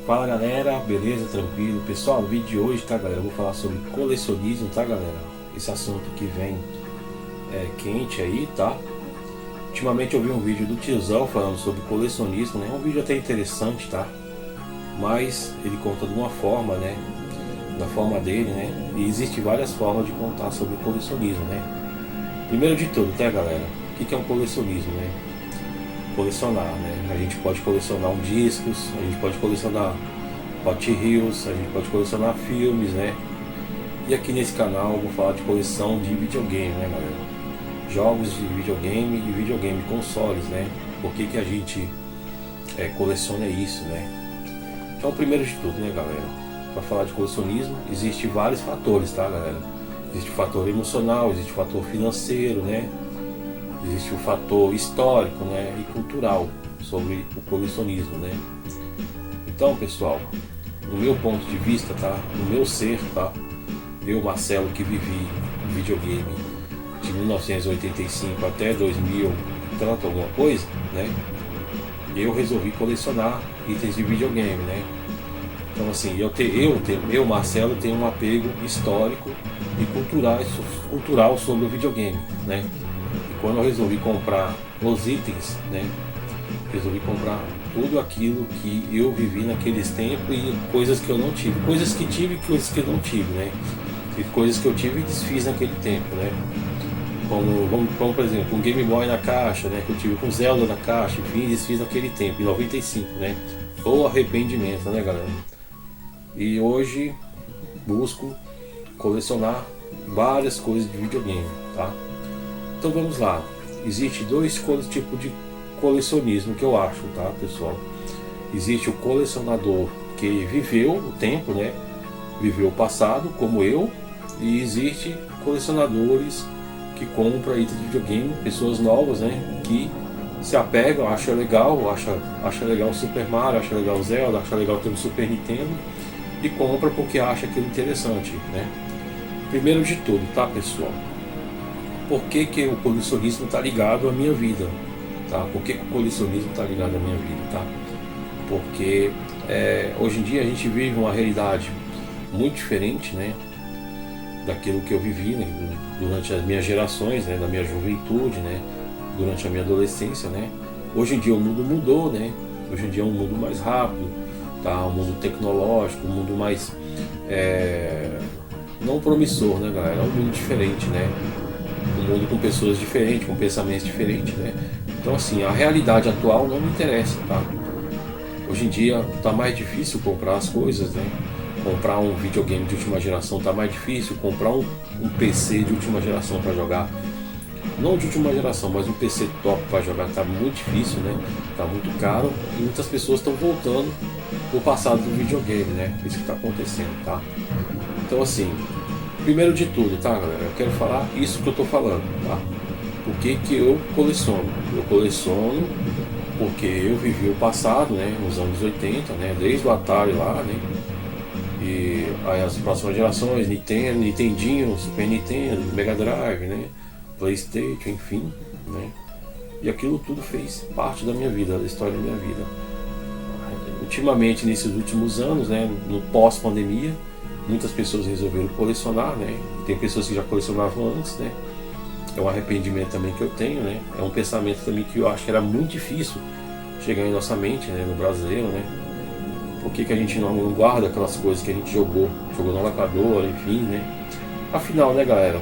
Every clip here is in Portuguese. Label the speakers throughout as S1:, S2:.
S1: Fala galera, beleza? Tranquilo? Pessoal, o vídeo de hoje, tá galera? Eu vou falar sobre colecionismo, tá galera? Esse assunto que vem quente aí, tá? Ultimamente eu vi um vídeo do tiozão falando sobre colecionismo, né? É um vídeo até interessante, tá? Mas ele conta de uma forma, né? Da forma dele, né? E existe várias formas de contar sobre colecionismo, né? Primeiro de tudo, tá galera? O que é um colecionismo, né? Colecionar, né? A gente pode colecionar discos, a gente pode colecionar Hot Wheels, a gente pode colecionar filmes, né? E aqui nesse canal eu vou falar de coleção de videogame, né galera? Jogos de videogame e videogame consoles, né? Por que a gente coleciona isso, né? Então, primeiro de tudo, né galera? Para falar de colecionismo, existem vários fatores, tá galera? Existe o fator emocional, existe o fator financeiro, né? Existe o fator histórico, né, e cultural sobre o colecionismo, né? Então, pessoal, no meu ponto de vista, tá, no meu ser, tá, eu, Marcelo, que vivi videogame de 1985 até 2000, tanto alguma coisa, né? Eu resolvi colecionar itens de videogame, né? Então, assim, eu Marcelo, tenho um apego histórico e cultural sobre o videogame, né? Quando eu resolvi comprar os itens, né, resolvi comprar tudo aquilo que eu vivi naqueles tempos e coisas que eu não tive, coisas que tive e coisas que eu não tive, né, e coisas que eu tive e desfiz naquele tempo, né, como por exemplo, um Game Boy na caixa, né, que eu tive com Zelda na caixa, enfim, desfiz naquele tempo, em 95, né, ou arrependimento, né galera, e hoje busco colecionar várias coisas de videogame, tá? Então vamos lá, existe dois tipos de colecionismo que eu acho, tá pessoal? Existe o colecionador que viveu o tempo, né? Viveu o passado, como eu, e existe colecionadores que compram itens de videogame, pessoas novas, né? Que se apegam, acham legal, acha legal o Super Mario, acha legal o Zelda, acha legal ter um Super Nintendo e compra porque acha aquilo interessante, né? Primeiro de tudo, tá pessoal? Por que o colecionismo está ligado à minha vida, tá? Por que o colecionismo está ligado à minha vida, tá? Porque hoje em dia a gente vive uma realidade muito diferente, né? Daquilo que eu vivi, né? Durante as minhas gerações, né? Da minha juventude, né? Durante a minha adolescência, né? Hoje em dia o mundo mudou, né? Hoje em dia é um mundo mais rápido, tá? Um mundo tecnológico, um mundo mais não promissor, né, galera? É um mundo diferente, né? Um mundo com pessoas diferentes, com pensamentos diferentes, né? Então assim, a realidade atual não me interessa, tá? Hoje em dia tá mais difícil comprar as coisas, né? Comprar um videogame de última geração tá mais difícil, comprar um PC de última geração para jogar, não de última geração, mas um PC top para jogar tá muito difícil, né? Tá muito caro e muitas pessoas estão voltando pro passado do videogame, né? Isso que tá acontecendo, tá? Então assim, primeiro de tudo, tá galera, eu quero falar isso que eu tô falando, tá? Por que eu coleciono? Eu coleciono porque eu vivi o passado, né, nos anos 80, né, desde o Atari lá, né, e aí as próximas gerações, Nintendo, Nintendinho, Super Nintendo, Mega Drive, né, Playstation, enfim, né, e aquilo tudo fez parte da minha vida, da história da minha vida. Ultimamente, nesses últimos anos, né, no pós-pandemia, muitas pessoas resolveram colecionar, né? Tem pessoas que já colecionavam antes, né? É um arrependimento também que eu tenho, né? É um pensamento também que eu acho que era muito difícil chegar em nossa mente, né? No brasileiro, né? Por que a gente não guarda aquelas coisas que a gente jogou na locadora, enfim, né? Afinal, né, galera?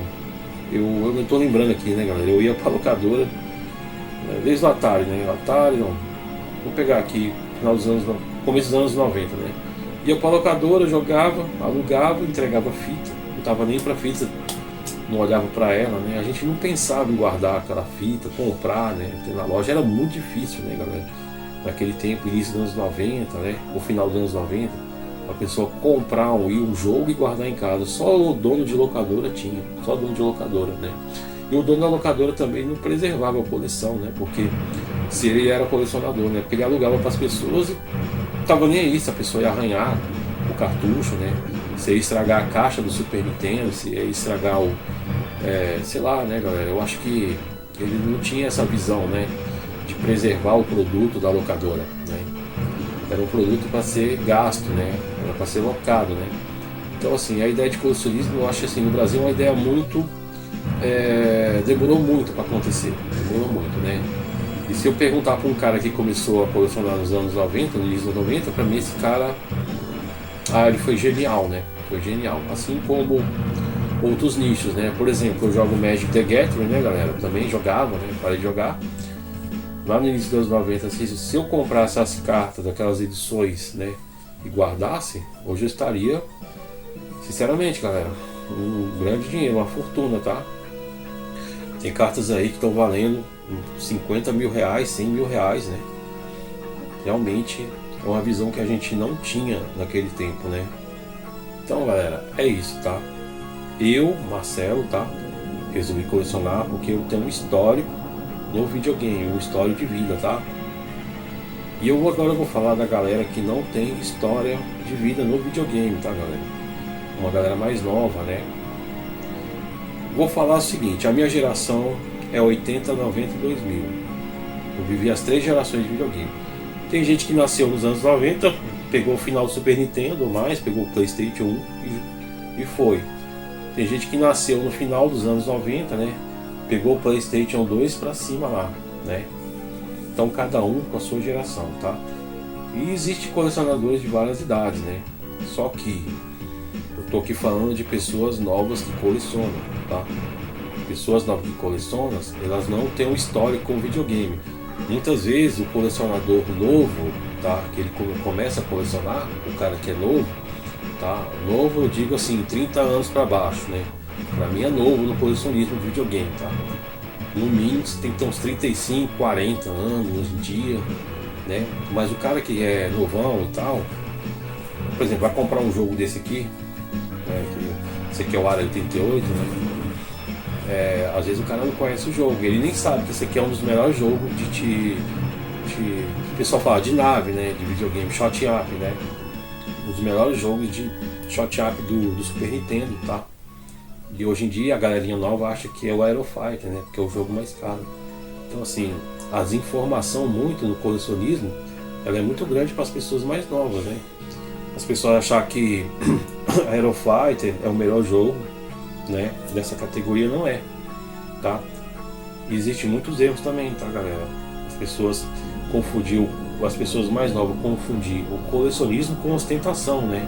S1: Eu não tô lembrando aqui, né, galera? Eu ia pra locadora, né? Desde o Atari, né? Atari, não. Vou pegar aqui, começo dos anos 90, né? Ia pra locadora, jogava, alugava, entregava fita, não tava nem pra fita, não olhava pra ela, né? A gente não pensava em guardar aquela fita, comprar, né? Ter na loja era muito difícil, né, galera? Naquele tempo, início dos anos 90, né? O final dos anos 90, a pessoa comprar um jogo e guardar em casa. Só o dono de locadora tinha, só o dono de locadora, né? E o dono da locadora também não preservava a coleção, né? Porque se ele era colecionador, né? Porque ele alugava para as pessoas e tava nem aí se a pessoa ia arranhar o cartucho, né? Se ia estragar a caixa do Super Nintendo, se ia estragar sei lá, né, galera? Eu acho que ele não tinha essa visão, né? De preservar o produto da locadora, né? era um produto para ser gasto, né? Era para ser locado, né? Então assim, a ideia de colecionismo, eu acho assim, no Brasil é uma ideia muito demorou muito para acontecer, demorou muito, né? E se eu perguntar para um cara que começou a colecionar nos anos 90, no início dos 90, para mim esse cara, ele foi genial, né? Foi genial, assim como outros nichos, né? Por exemplo, eu jogo Magic the Gathering, né, galera? Eu também jogava, né? Parei de jogar. Lá no início dos 90, assim, se eu comprasse as cartas daquelas edições, né, e guardasse, hoje eu estaria, sinceramente, galera, um grande dinheiro, uma fortuna, tá? Tem cartas aí que estão valendo 50 mil reais, 100 mil reais, né? Realmente é uma visão que a gente não tinha naquele tempo, né? Então, galera, é isso, tá? Eu, Marcelo, tá? Resolvi colecionar porque eu tenho um histórico no videogame, um histórico de vida, tá? E agora eu vou falar da galera que não tem história de vida no videogame, tá, galera? Uma galera mais nova, né? Vou falar o seguinte, a minha geração é 80, 90 e 2000. Eu vivi as 3 gerações de videogame. Tem gente que nasceu nos anos 90, pegou o final do Super Nintendo ou mais, pegou o PlayStation 1 e foi. Tem gente que nasceu no final dos anos 90, né? Pegou o PlayStation 2 pra cima lá, né? Então cada um com a sua geração, tá? E existe colecionadores de várias idades, né? Só que eu tô aqui falando de pessoas novas que colecionam, tá? Pessoas novas que colecionam, elas não têm um histórico com videogame. Muitas vezes o colecionador novo, tá? Que ele começa a colecionar, o cara que é novo, tá? Novo eu digo assim, 30 anos para baixo, né? Pra mim é novo no colecionismo de videogame, tá? No mínimo você tem que ter uns 35, 40 anos hoje em dia, né? Mas o cara que é novão e tal, por exemplo, vai comprar um jogo desse aqui, né? Esse aqui é o Área 88, né? Às vezes o cara não conhece o jogo, ele nem sabe que esse aqui é um dos melhores jogos o pessoal fala de nave, né? De videogame, shot up, né? Um dos melhores jogos de shot up do Super Nintendo, tá? E hoje em dia a galerinha nova acha que é o Aero Fighter, né? Porque é o jogo mais caro. Então assim, a desinformação muito no colecionismo, ela é muito grande para as pessoas mais novas, né? As pessoas acham que Aero Fighter é o melhor jogo, né? Dessa categoria não é, tá? E existem muitos erros também, tá, galera? As pessoas mais novas confundir o colecionismo com ostentação, né?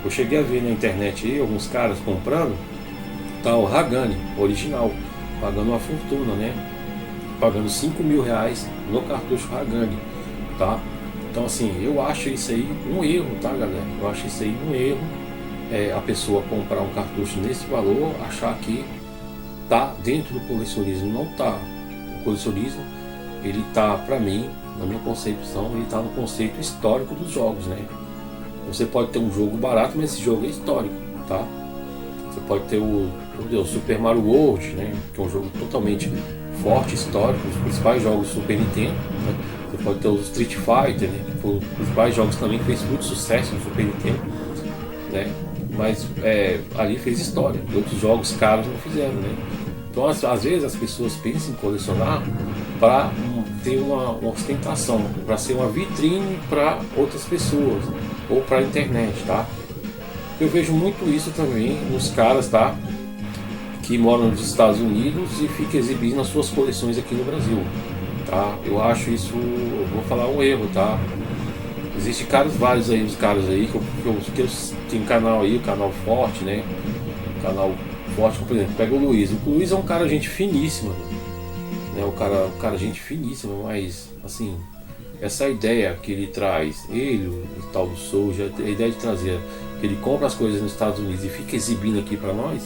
S1: Eu cheguei a ver na internet aí alguns caras comprando, tá, o Hagane original, pagando uma fortuna, né? Pagando 5 mil reais no cartucho Hagane, tá? Então assim, eu acho isso aí um erro, tá, galera? Eu acho isso aí um erro, a pessoa comprar um cartucho nesse valor, achar que tá dentro do colecionismo. Não tá. O colecionismo, ele tá, pra mim, na minha concepção, ele tá no conceito histórico dos jogos, né? Você pode ter um jogo barato, mas esse jogo é histórico, tá? Você pode ter o Super Mario World, né? Que é um jogo totalmente forte, histórico, os principais jogos do Super Nintendo, né? Você pode ter o Street Fighter, né? Que foi um dos principais jogos também que fez muito sucesso no Super Nintendo, né? Mas ali fez história, outros jogos caros não fizeram, né? Então às vezes as pessoas pensam em colecionar para ter uma ostentação, para ser uma vitrine para outras pessoas ou para a internet, tá? Eu vejo muito isso também nos caras, tá? Que moram nos Estados Unidos e ficam exibindo as suas coleções aqui no Brasil, tá? Eu acho isso, eu vou falar um erro, tá? Existem vários aí, os caras aí que eu tenho canal aí, o canal forte, né? Canal forte, por exemplo, pega o Luiz. O Luiz é um cara gente finíssima, né? O cara gente finíssima, mas assim, essa ideia que ele traz, ele, o tal do Souza, a ideia de trazer, que ele compra as coisas nos Estados Unidos e fica exibindo aqui pra nós,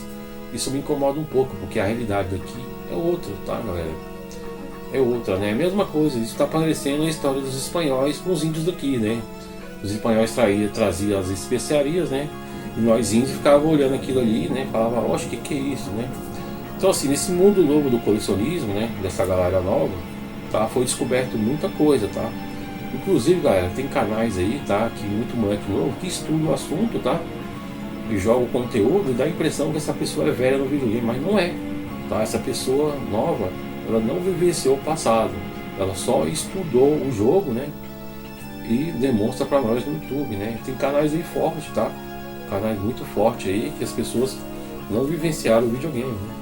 S1: isso me incomoda um pouco, porque a realidade daqui é outra, tá, galera? É outra, né? A mesma coisa, isso está parecendo a história dos espanhóis com os índios daqui, né? Os espanhóis traziam as especiarias, né? E nós índios ficávamos olhando aquilo ali, né? Falava, oxe, que é isso, né? Então assim, nesse mundo novo do colecionismo, né? Dessa galera nova, tá? Foi descoberto muita coisa, tá? Inclusive, galera, tem canais aí, tá? Que muito moleque novo que estuda o assunto, tá? E joga o conteúdo e dá a impressão que essa pessoa é velha no videogame, mas não é, tá? Essa pessoa nova, ela não vivenciou o passado, ela só estudou o jogo, né? e demonstra para nós no YouTube, né? Tem canais aí fortes, tá? Canais muito fortes aí que as pessoas não vivenciaram o videogame, né?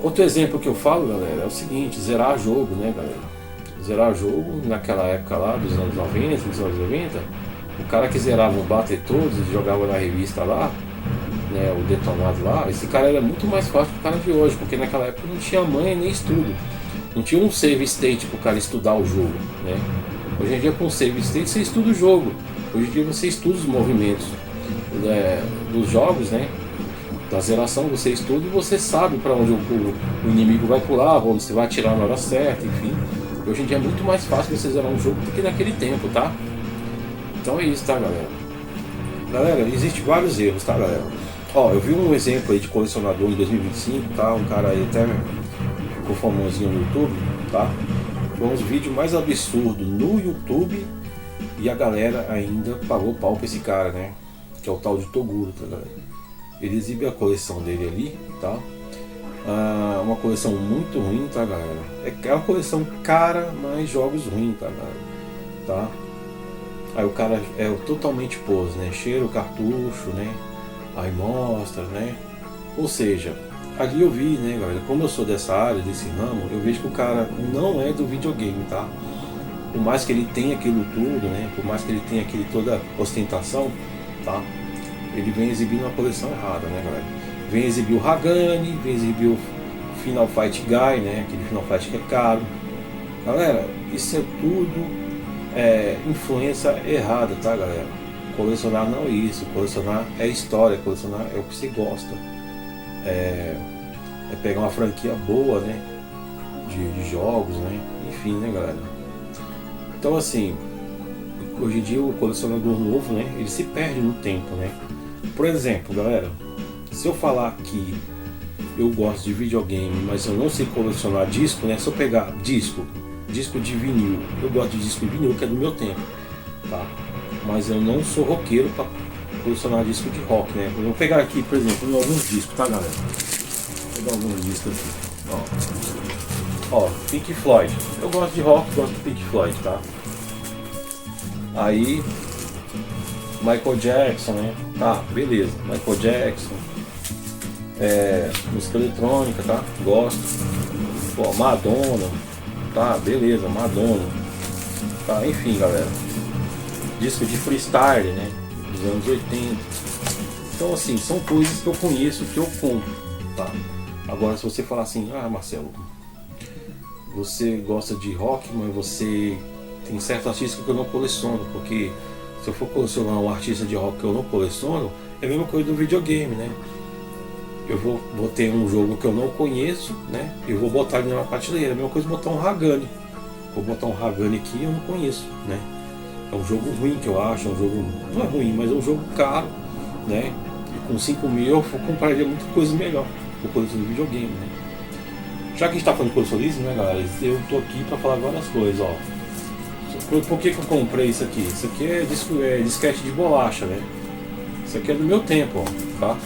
S1: Outro exemplo que eu falo, galera, é o seguinte: zerar jogo, né, galera? Zerar jogo naquela época lá dos anos 90, dos anos 90, o cara que zerava o Battletoads e jogava na revista lá, né, o detonado lá, esse cara era muito mais fácil que o cara de hoje, porque naquela época não tinha manha nem estudo, não tinha um save state para o cara estudar o jogo, né? Hoje em dia com save state você estuda o jogo, hoje em dia você estuda os movimentos dos jogos, né? Da zeração você estuda e você sabe para onde o inimigo vai pular, onde você vai atirar na hora certa, enfim. Hoje em dia é muito mais fácil você zerar um jogo do que naquele tempo, tá? Então é isso, tá, galera? Galera, existem vários erros, tá, galera? Ó, eu vi um exemplo aí de colecionador em 2025, tá? Um cara aí até ficou famosinho no YouTube, tá? Foi um dos vídeos mais absurdos no YouTube e a galera ainda pagou pau pra esse cara, né? Que é o tal de Toguro, tá, galera? Ele exibe a coleção dele ali, tá? Uma coleção muito ruim, tá, galera? É uma coleção cara, mas jogos ruins, tá, galera? Tá? Aí o cara é totalmente pose, né? Cheira o cartucho, né? Aí mostra, né? Ou seja, ali eu vi, né, galera? Como eu sou dessa área, desse ramo, eu vejo que o cara não é do videogame, tá? Por mais que ele tenha aquilo tudo, né? Por mais que ele tenha toda ostentação, tá? Ele vem exibindo uma coleção errada, né, galera? Vem exibir o Hagane, vem exibir o Final Fight Guy, né? Aquele Final Fight que é caro. Galera, isso é tudo influência errada, tá, galera? Colecionar não é isso, colecionar é história, colecionar é o que você gosta. É pegar uma franquia boa, né? De jogos, né? Enfim, né, galera? Então, assim, hoje em dia o colecionador novo, né? Ele se perde no tempo, né? Por exemplo, galera, se eu falar que eu gosto de videogame, mas eu não sei colecionar disco, né? Se eu pegar disco de vinil, eu gosto de disco de vinil, que é do meu tempo, tá? Mas eu não sou roqueiro para colecionar disco de rock, né? Eu vou pegar aqui, por exemplo, alguns discos, tá, galera? Vou pegar alguns discos aqui, ó, Pink Floyd. Eu gosto de rock, gosto de Pink Floyd, tá? Aí Michael Jackson, né? Tá, beleza. Michael Jackson. Música eletrônica, tá? Gosto. Pô, Madonna. Tá, beleza, Madonna. Tá, enfim, galera. Disco de freestyle, né? Dos anos 80. Então, assim, são coisas que eu conheço, que eu compro, tá? Agora, se você falar assim, Marcelo, você gosta de rock, mas você tem certos artistas que eu não coleciono, porque se eu for colecionar um artista de rock que eu não coleciono, é a mesma coisa do videogame, né? Eu vou ter um jogo que eu não conheço, né? Eu vou botar ele na prateleira. É a mesma coisa botar um Hagane. Vou botar um Hagane aqui e eu não conheço, né? É um jogo ruim que eu acho, é um jogo... Não é ruim, mas é um jogo caro, né? E com 5 mil eu compraria muita coisa melhor por coisa do videogame, né? Já que a gente tá falando de colecionismo, né, galera? Eu tô aqui pra falar várias coisas, ó. Por que eu comprei isso aqui? Isso aqui é disquete de bolacha, né? Isso aqui é do meu tempo, ó, tá?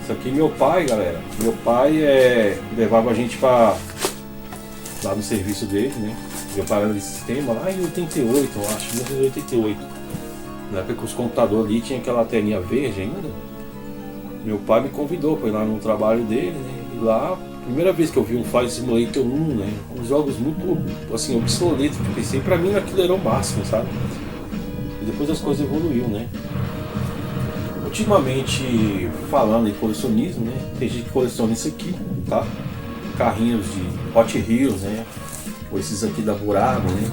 S1: Isso aqui meu pai, galera. Meu pai levava a gente lá no serviço dele, né? Meu pai era de sistema lá em 88, eu acho, 1988. Na época que os computadores ali tinha aquela telinha verde ainda. Meu pai me convidou para ir lá no trabalho dele, né? E lá, primeira vez que eu vi um Flight Simulator 1, né? Uns jogos muito, assim, obsoletos que pensei, pra mim aquilo era o máximo, sabe? E depois as coisas evoluíram, né? Ultimamente, falando em colecionismo, né? Tem gente que coleciona isso aqui, tá? Carrinhos de Hot Wheels, né? Ou esses aqui da Burago, né?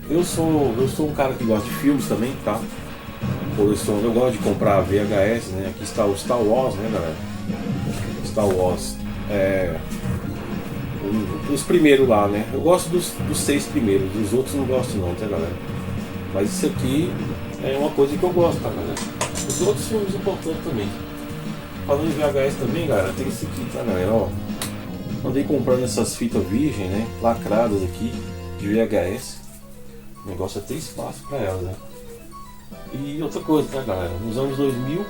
S1: Eu sou um cara que gosta de filmes também, tá? Coleciono, eu gosto de comprar VHS, né? Aqui está o Star Wars, né, galera? Star Wars. Os primeiros lá, né? Eu gosto dos 6 primeiros, dos outros não gosto não, tá, galera? Mas isso aqui é uma coisa que eu gosto, tá, galera? Os outros filmes importantes também. Falando em VHS também, galera, tem esse aqui, tá, galera? Ó, andei comprando essas fitas virgem, né? Lacradas aqui, de VHS. O negócio é ter espaço pra elas, né? E outra coisa, tá, galera? Nos anos 2000,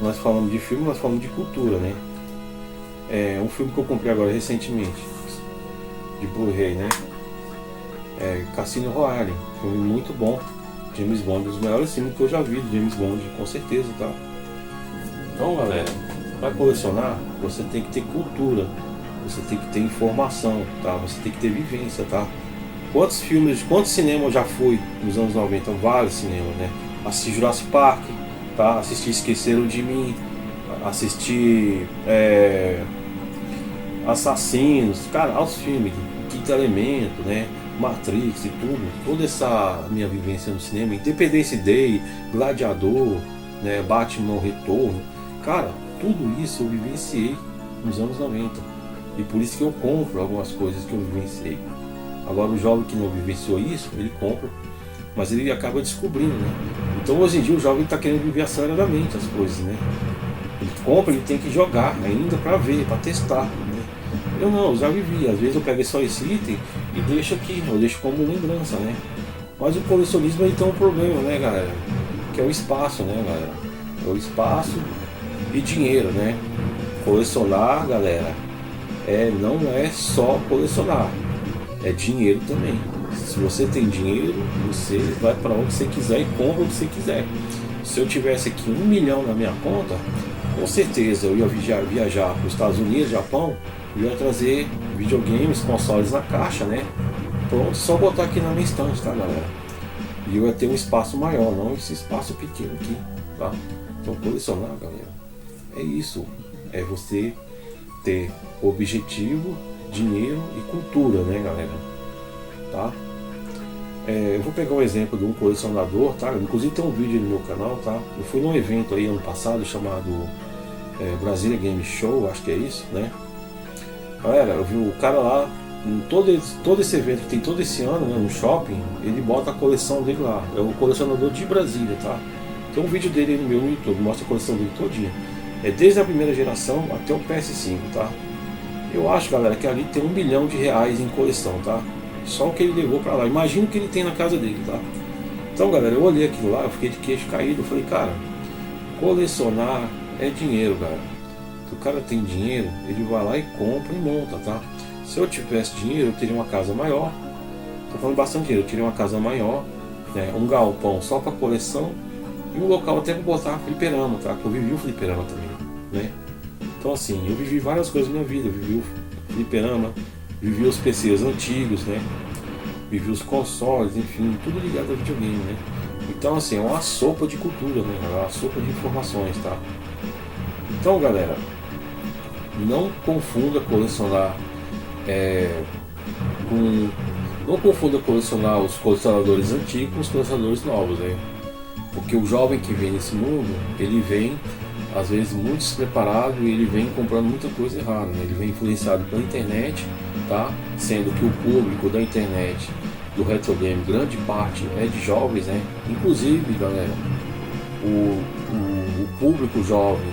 S1: nós falamos de filme, nós falamos de cultura, né? Um filme que eu comprei agora recentemente, de Blu-ray, né? Cassino Royale, filme muito bom. James Bond, um dos melhores filmes que eu já vi de James Bond, com certeza, tá? Então, galera, para colecionar, você tem que ter cultura, você tem que ter informação, tá? Você tem que ter vivência, tá? Quantos filmes, quantos cinema eu já fui nos anos 90? Vários cinemas, né? Assisti Jurassic Park, tá? Assisti Esqueceram de Mim, assisti Assassinos, cara, aos filmes, Quinto Elemento, né? Matrix e tudo, toda essa minha vivência no cinema, Independence Day, Gladiador, né? Batman Retorno, cara, tudo isso eu vivenciei nos anos 90 e por isso que eu compro algumas coisas que eu vivenciei. Agora o jovem que não vivenciou isso, ele compra, mas ele acaba descobrindo, né? Então hoje em dia o jovem está querendo viver aceleradamente as coisas, né? Ele compra, ele tem que jogar ainda para ver, para testar, né? Eu não, eu já vivi, às vezes eu pego só esse item e deixo aqui, eu deixo como lembrança, né? Mas o colecionismo aí tem um problema, né, galera? Que é o espaço, né, galera? É o espaço e dinheiro, né? Colecionar, galera, não é só colecionar, é dinheiro também. Se você tem dinheiro, você vai para onde você quiser e compra o que você quiser. Se eu tivesse aqui 1 milhão na minha conta, com certeza eu ia viajar para os Estados Unidos, Japão, e ia trazer videogames, consoles na caixa, né? Pronto, só botar aqui na minha estante, tá, galera? E eu ia ter um espaço maior, não esse espaço pequeno aqui, tá? Então colecionar, galera, é isso. É você ter objetivo, dinheiro e cultura, né, galera? Tá? Eu vou pegar um exemplo de um colecionador, tá? Inclusive tem um vídeo no meu canal, tá? Eu fui num evento aí ano passado chamado Brasília Game Show, acho que é isso, né? Galera, eu vi o cara lá, em todo esse evento que tem todo esse ano, né, no shopping, ele bota a coleção dele lá. É o colecionador de Brasília, tá? Tem um vídeo dele aí no meu YouTube, mostra a coleção dele todinha. É desde a primeira geração até o PS5, tá? Eu acho, galera, que ali tem R$1 milhão em coleção, tá? Só o que ele levou pra lá. Imagina o que ele tem na casa dele, tá? Então, galera, eu olhei aquilo lá, eu fiquei de queixo caído. Eu falei, cara, colecionar é dinheiro, galera. Se o cara tem dinheiro, ele vai lá e compra e monta, tá? Se eu tivesse dinheiro, eu teria uma casa maior. Tô falando bastante dinheiro, eu teria uma casa maior, né? Um galpão só pra coleção e um local até pra botar fliperama, tá? Que eu vivi o fliperama também, né? Então, assim, eu vivi várias coisas na minha vida. Eu vivi o fliperama, vivi os PCs antigos, né? Vivi os consoles, enfim, tudo ligado ao videogame, né? Então, assim, é uma sopa de cultura, né? É uma sopa de informações, tá? Então, galera, não confunda colecionar não confunda colecionar os colecionadores antigos com os colecionadores novos, né? Porque o jovem que vem nesse mundo, ele vem às vezes muito despreparado e ele vem comprando muita coisa errada, né? Ele vem influenciado pela internet, tá? Sendo que o público da internet, do retro game, grande parte é de jovens, né? Inclusive, galera, o público jovem,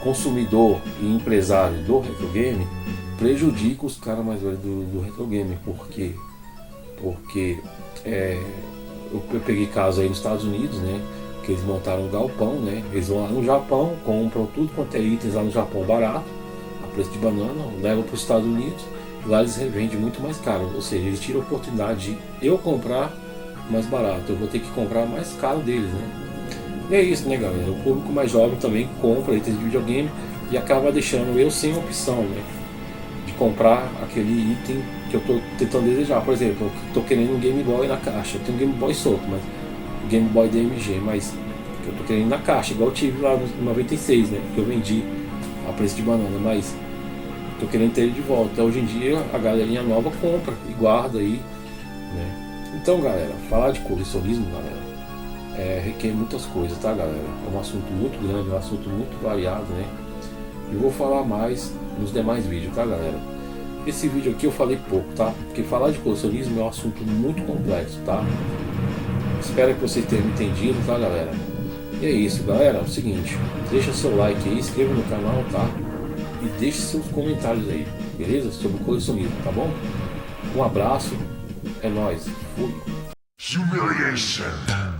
S1: consumidor e empresário do retro game prejudica os caras mais velhos do retro game. Por quê? Porque eu peguei caso aí nos Estados Unidos, né? Que eles montaram um galpão, né? Eles vão lá no Japão, compram tudo quanto é itens lá no Japão barato, a preço de banana, levam para os Estados Unidos, e lá eles revendem muito mais caro. Ou seja, eles tiram a oportunidade de eu comprar mais barato, eu vou ter que comprar mais caro deles, né? E é isso, né, galera? O público mais jovem também compra itens de videogame e acaba deixando eu sem opção, né? De comprar aquele item que eu estou tentando desejar. Por exemplo, eu estou querendo um Game Boy na caixa, eu tenho um Game Boy solto, mas Game Boy DMG, mas que eu tô querendo na caixa, igual eu tive lá no 96, né? Que eu vendi a preço de banana, mas tô querendo ter ele de volta. Hoje em dia a galerinha nova compra e guarda aí, né? Então, galera, falar de colecionismo, galera, requer muitas coisas, tá, galera? É um assunto muito grande, é um assunto muito variado, né? E vou falar mais nos demais vídeos, tá, galera? Esse vídeo aqui eu falei pouco, tá? Porque falar de colecionismo é um assunto muito complexo, tá? Espero que vocês tenham entendido, tá, galera? E é isso, galera. É o seguinte, deixa seu like aí, inscreva no canal, tá? E deixe seus comentários aí, beleza? Sobre o colecionismo, tá bom? Um abraço, é nóis, fui! Humiliation.